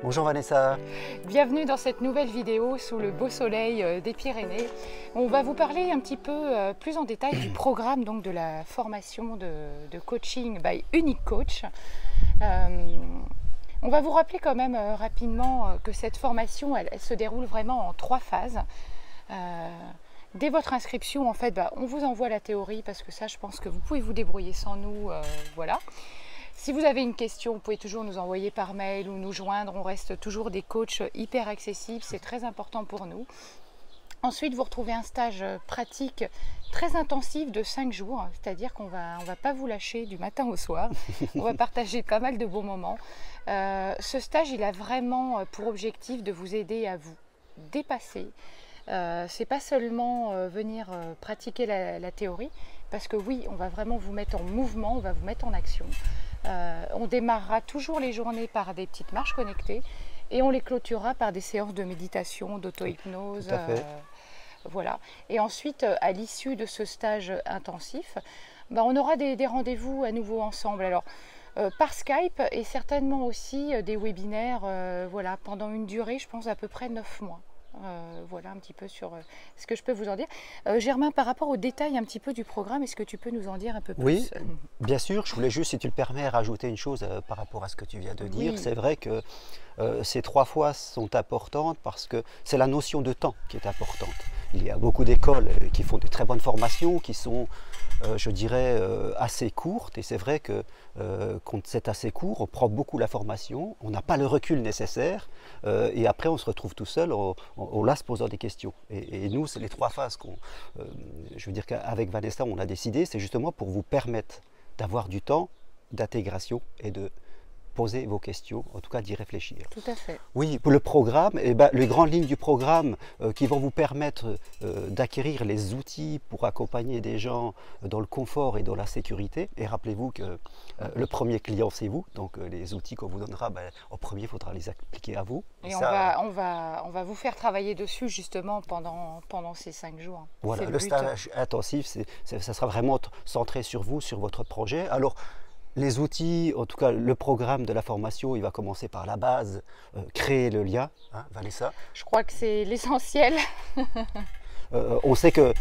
Bonjour Vanessa. Bienvenue dans cette nouvelle vidéo sous le beau soleil des Pyrénées. On va vous parler un petit peu plus en détail du programme donc, de la formation de coaching by Unique Coach. On va vous rappeler quand même rapidement que cette formation elle se déroule vraiment en 3 phases. Dès votre inscription, en fait, on vous envoie la théorie parce que ça, je pense que vous pouvez vous débrouiller sans nous. Voilà. Si vous avez une question, vous pouvez toujours nous envoyer par mail ou nous joindre. On reste toujours des coachs hyper accessibles, c'est très important pour nous. Ensuite, vous retrouvez un stage pratique très intensif de 5 jours, c'est-à-dire qu'on va pas vous lâcher du matin au soir. On va partager pas mal de beaux moments. Ce stage, il a vraiment pour objectif de vous aider à vous dépasser. C'est pas seulement venir pratiquer la théorie, parce que oui, on va vraiment vous mettre en mouvement, on va vous mettre en action. On démarrera toujours les journées par des petites marches connectées et on les clôturera par des séances de méditation, d'auto-hypnose. Voilà. Et ensuite, à l'issue de ce stage intensif, on aura des rendez-vous à nouveau ensemble. Alors, par Skype et certainement aussi des webinaires voilà, pendant une durée, je pense, à peu près 9 mois. Voilà un petit peu sur ce que je peux vous en dire. Germain, par rapport aux détails un petit peu du programme, est-ce que tu peux nous en dire un peu plus? Oui, bien sûr. Je voulais juste, si tu le permets, rajouter une chose par rapport à ce que tu viens de dire. Oui. C'est vrai que ces 3 fois sont importantes parce que c'est la notion de temps qui est importante. Il y a beaucoup d'écoles qui font de très bonnes formations, qui sont, je dirais, assez courtes. Et c'est vrai que quand c'est assez court, on prend beaucoup la formation, on n'a pas le recul nécessaire. Et après, on se retrouve tout seul, on là se posant des questions. Et nous, c'est les 3 phases qu'on, je veux dire qu'avec Vanessa, on a décidé, c'est justement pour vous permettre d'avoir du temps d'intégration et de poser vos questions, en tout cas d'y réfléchir. Tout à fait. Oui, pour le programme, les grandes lignes du programme qui vont vous permettre d'acquérir les outils pour accompagner des gens dans le confort et dans la sécurité. Et rappelez-vous que le premier client, c'est vous. Donc les outils qu'on vous donnera, en premier, il faudra les appliquer à vous. Et ça, on va vous faire travailler dessus justement pendant ces 5 jours. voilà, le stage intensif, ça sera vraiment centré sur vous, sur votre projet. Alors, les outils, en tout cas le programme de la formation, il va commencer par la base, créer le lien, hein, Vanessa. Je crois que c'est l'essentiel. On sait que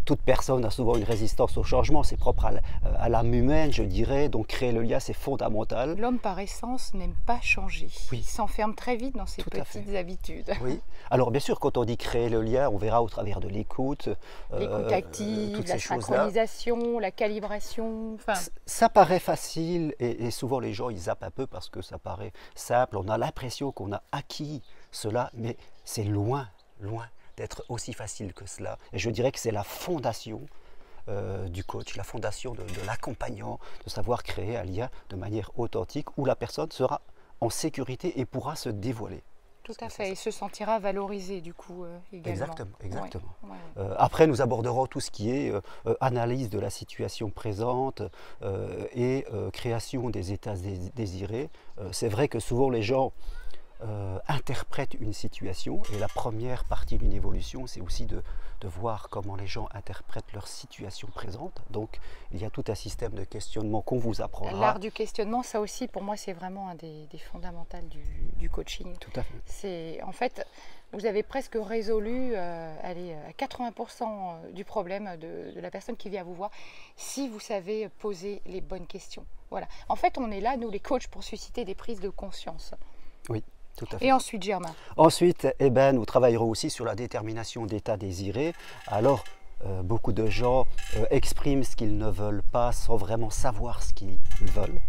toute personne a souvent une résistance au changement, c'est propre à l'âme humaine, je dirais, donc créer le lien, c'est fondamental. L'homme par essence n'aime pas changer. Oui. Il s'enferme très vite dans ses Tout à fait. petites habitudes. Oui. Alors bien sûr, quand on dit créer le lien, on verra au travers de l'écoute, L'écoute active, toutes la ces choses-là. synchronisation, la calibration. Enfin, Ça paraît facile et souvent les gens ils zappent un peu parce que ça paraît simple. On a l'impression qu'on a acquis cela, mais c'est loin, loin d'être aussi facile que cela. Et je dirais que c'est la fondation du coach, la fondation de l'accompagnant, de savoir créer un lien de manière authentique où la personne sera en sécurité et pourra se dévoiler. tout à fait. Et se sentira valorisé du coup également. Exactement, exactement. Ouais, ouais. Après, nous aborderons tout ce qui est analyse de la situation présente et création des états désirés. C'est vrai que souvent les gens interprètent une situation et la première partie d'une évolution, c'est aussi de voir comment les gens interprètent leur situation présente. Donc, il y a tout un système de questionnement qu'on vous apprendra. L'art du questionnement, ça aussi, pour moi, c'est vraiment un des fondamentaux du coaching. Tout à fait. C'est, en fait, vous avez presque résolu à 80% du problème de la personne qui vient vous voir si vous savez poser les bonnes questions. Voilà. En fait, on est là, nous, les coachs, pour susciter des prises de conscience. Oui. Tout à fait. Et ensuite, Germain. Ensuite, nous travaillerons aussi sur la détermination d'états désirés. Alors, beaucoup de gens expriment ce qu'ils ne veulent pas sans vraiment savoir ce qu'ils veulent.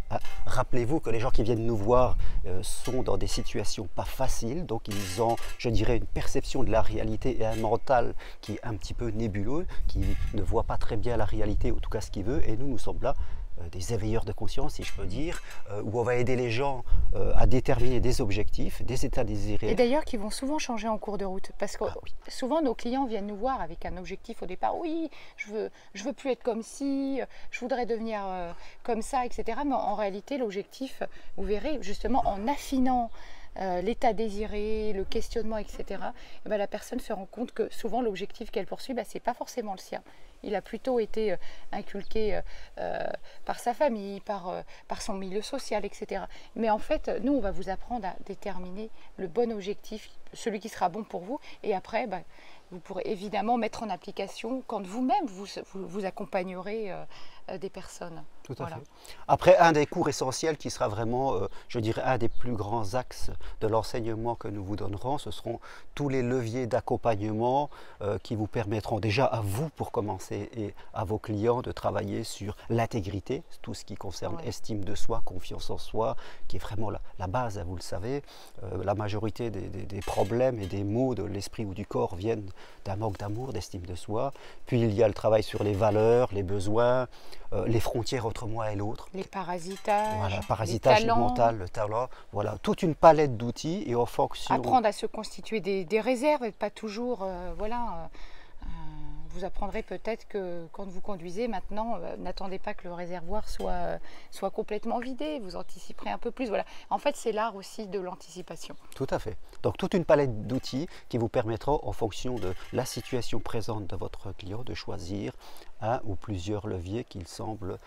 Rappelez-vous que les gens qui viennent nous voir sont dans des situations pas faciles, donc ils ont, je dirais, une perception de la réalité et un mental qui est un petit peu nébuleux, qui ne voit pas très bien la réalité, ou en tout cas ce qu'il veut, et nous sommes là des éveilleurs de conscience, si je peux dire, où on va aider les gens à déterminer des objectifs, des états désirés. Et d'ailleurs, qui vont souvent changer en cours de route. Parce que oui. souvent, nos clients viennent nous voir avec un objectif au départ. Oui, je veux plus être comme ci, je voudrais devenir comme ça, etc. Mais en réalité, l'objectif, vous verrez, justement, en affinant l'état désiré, le questionnement, etc., et ben, la personne se rend compte que souvent l'objectif qu'elle poursuit, ce n'est pas forcément le sien. Il a plutôt été inculqué par sa famille, par son milieu social, etc. Mais en fait, nous, on va vous apprendre à déterminer le bon objectif, celui qui sera bon pour vous. Et après, vous pourrez évidemment mettre en application quand vous-même vous accompagnerez des personnes. Tout à Voilà. fait. Après, un des cours essentiels qui sera vraiment, je dirais, un des plus grands axes de l'enseignement que nous vous donnerons, ce seront tous les leviers d'accompagnement qui vous permettront déjà à vous, pour commencer, et à vos clients de travailler sur l'intégrité, tout ce qui concerne estime de soi, confiance en soi, qui est vraiment la base, vous le savez. La majorité des problèmes et des maux de l'esprit ou du corps viennent d'un manque d'amour, d'estime de soi. Puis il y a le travail sur les valeurs, les besoins, les frontières entre moi et l'autre. Les parasitages, voilà, parasitage mental, le talent, voilà, toute une palette d'outils et en fonction... Apprendre à se constituer des réserves et pas toujours, vous apprendrez peut-être que quand vous conduisez maintenant, n'attendez pas que le réservoir soit complètement vidé, vous anticiperez un peu plus. Voilà. En fait, c'est l'art aussi de l'anticipation. Tout à fait. Donc toute une palette d'outils qui vous permettront, en fonction de la situation présente de votre client, de choisir un ou plusieurs leviers qu'il semble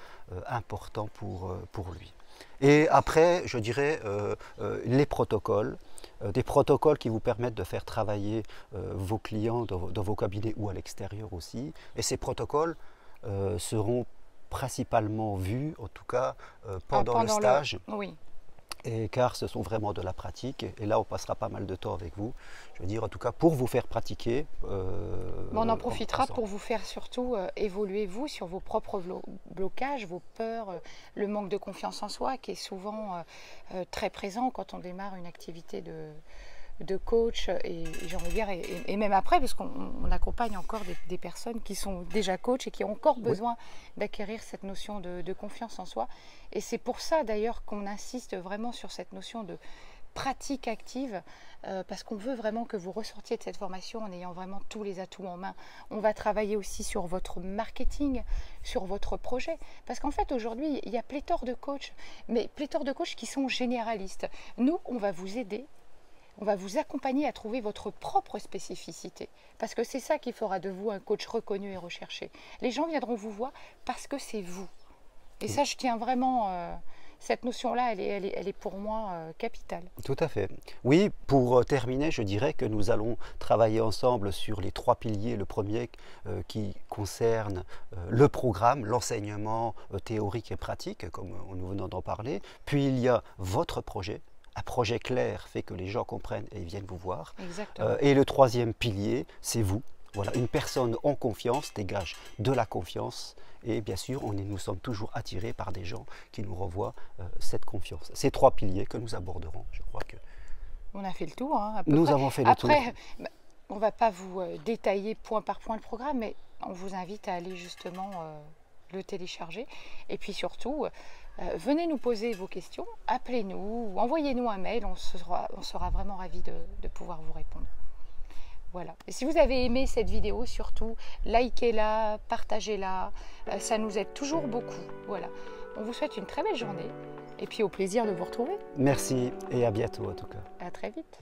importants pour lui. Et après, je dirais, les protocoles, des protocoles qui vous permettent de faire travailler vos clients dans vos cabinets ou à l'extérieur aussi. Et ces protocoles seront principalement vus, en tout cas pendant le stage. Oui. Et car ce sont vraiment de la pratique, et là on passera pas mal de temps avec vous, je veux dire en tout cas pour vous faire pratiquer. On en profitera pour vous faire surtout évoluer vous sur vos propres blocages, vos peurs, le manque de confiance en soi qui est souvent très présent quand on démarre une activité de coach et j'ai envie de dire et même après parce qu'on accompagne encore des personnes qui sont déjà coach et qui ont encore besoin d'acquérir cette notion de confiance en soi et c'est pour ça d'ailleurs qu'on insiste vraiment sur cette notion de pratique active parce qu'on veut vraiment que vous ressortiez de cette formation en ayant vraiment tous les atouts en main. On va travailler aussi sur votre marketing, sur votre projet parce qu'en fait aujourd'hui il y a pléthore de coachs mais pléthore de coachs qui sont généralistes. Nous on va vous aider. On va vous accompagner à trouver votre propre spécificité, parce que c'est ça qui fera de vous un coach reconnu et recherché. Les gens viendront vous voir parce que c'est vous. Et ça, je tiens vraiment, cette notion-là, elle est pour moi capitale. Tout à fait. Oui, pour terminer, je dirais que nous allons travailler ensemble sur les 3 piliers. Le premier qui concerne le programme, l'enseignement théorique et pratique, comme nous venons d'en parler. Puis il y a votre projet. Un projet clair fait que les gens comprennent et ils viennent vous voir. Et le 3e pilier, c'est vous. Voilà, une personne en confiance dégage de la confiance et bien sûr, nous sommes toujours attirés par des gens qui nous renvoient cette confiance. Ces 3 piliers que nous aborderons, je crois que... On a fait le tour. Hein, nous avons fait le tour. Après, on ne va pas vous détailler point par point le programme, mais on vous invite à aller justement le télécharger. Et puis surtout... venez nous poser vos questions, appelez-nous, envoyez-nous un mail, on sera vraiment ravis de pouvoir vous répondre. Voilà. Et si vous avez aimé cette vidéo, surtout, likez-la, partagez-la, ça nous aide toujours beaucoup. Voilà. On vous souhaite une très belle journée et puis au plaisir de vous retrouver. Merci et à bientôt en tout cas. À très vite.